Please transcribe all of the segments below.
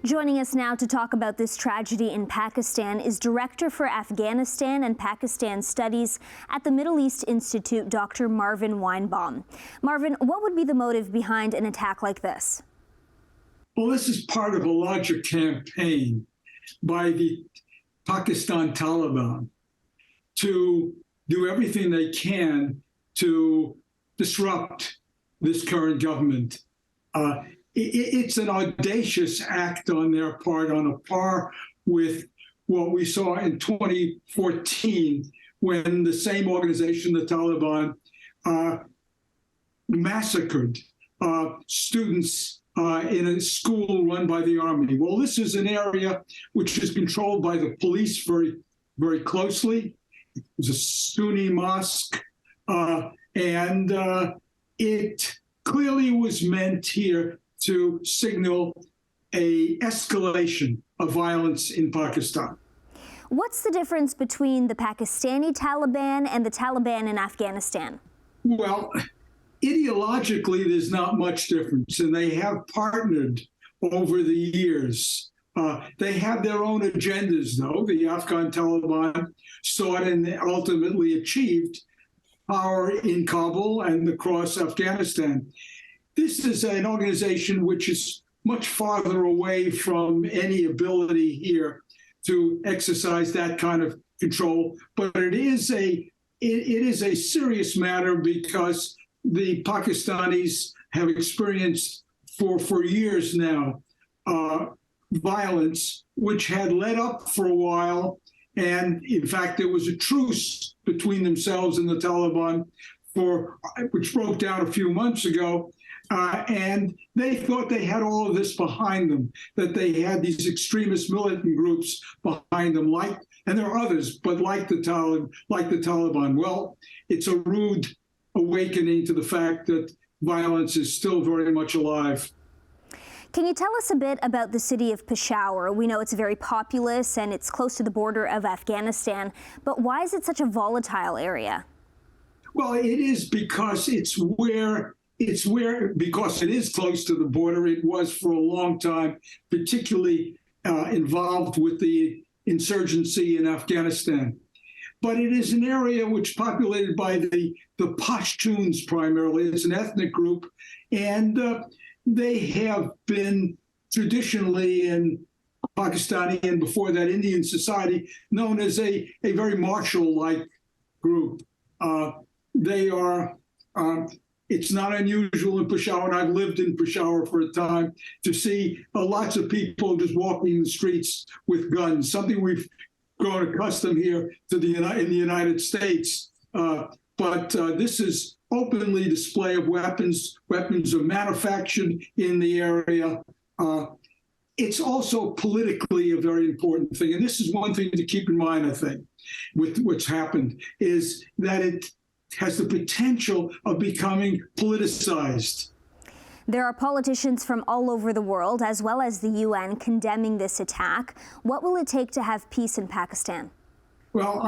Joining us now to talk about this tragedy in Pakistan is Director for Afghanistan and Pakistan Studies at the Middle East Institute, Dr. Marvin Weinbaum. Marvin, what would be the motive behind an attack like this? Well, this is part of a larger campaign by the Pakistani Taliban to do everything they can to disrupt this current government. It's an audacious act on their part, on a par with what we saw in 2014 when the same organization, the Taliban, massacred students in a school run by the army. Well, this is an area which is controlled by the police very, very closely. It was a Sunni mosque, and it clearly was meant here to signal an escalation of violence in Pakistan. What's the difference between the Pakistani Taliban and the Taliban in Afghanistan? Well, ideologically, there's not much difference, and they have partnered over the years. They have their own agendas, though. The Afghan Taliban sought and ultimately achieved power in Kabul and across Afghanistan. This is an organization which is much farther away from any ability here to exercise that kind of control, but it is a serious matter because the Pakistanis have experienced for years now violence, which had let up for a while. And in fact, there was a truce between themselves and the Taliban, which broke down a few months ago. And they thought they had all of this behind them, that they had these extremist militant groups behind them, and there are others, but like the Taliban. Well, it's a rude awakening to the fact that violence is still very much alive. Can you tell us a bit about the city of Peshawar? We know it's very populous and it's close to the border of Afghanistan, but why is it such a volatile area? Well, it is because because it is close to the border. It was for a long time, particularly involved with the insurgency in Afghanistan. But it is an area which is populated by the Pashtuns primarily. It's an ethnic group, and they have been traditionally in Pakistani and before that Indian society known as a very martial-like group. They are. It's not unusual in Peshawar, and I've lived in Peshawar for a time, to see lots of people just walking the streets with guns, something we've grown accustomed here to in the United States. But this is openly display of weapons. Weapons are manufactured in the area. It's also politically a very important thing. And this is one thing to keep in mind, I think, with what's happened, is that it has the potential of becoming politicized. There are politicians from all over the world, as well as the UN, condemning this attack. What will it take to have peace in Pakistan? Well,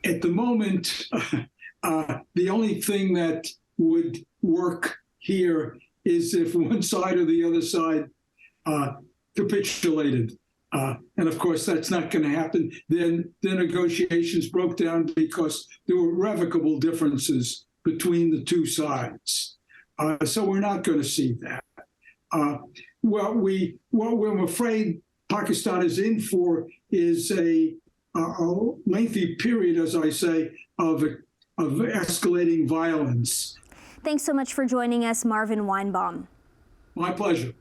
at the moment, the only thing that would work here is if one side or the other side capitulated. And of course, that's not going to happen. Then the negotiations broke down because there were irrevocable differences between the two sides. So we're not going to see that. What we're afraid Pakistan is in for is a lengthy period, as I say, of escalating violence. Thanks so much for joining us, Marvin Weinbaum. My pleasure.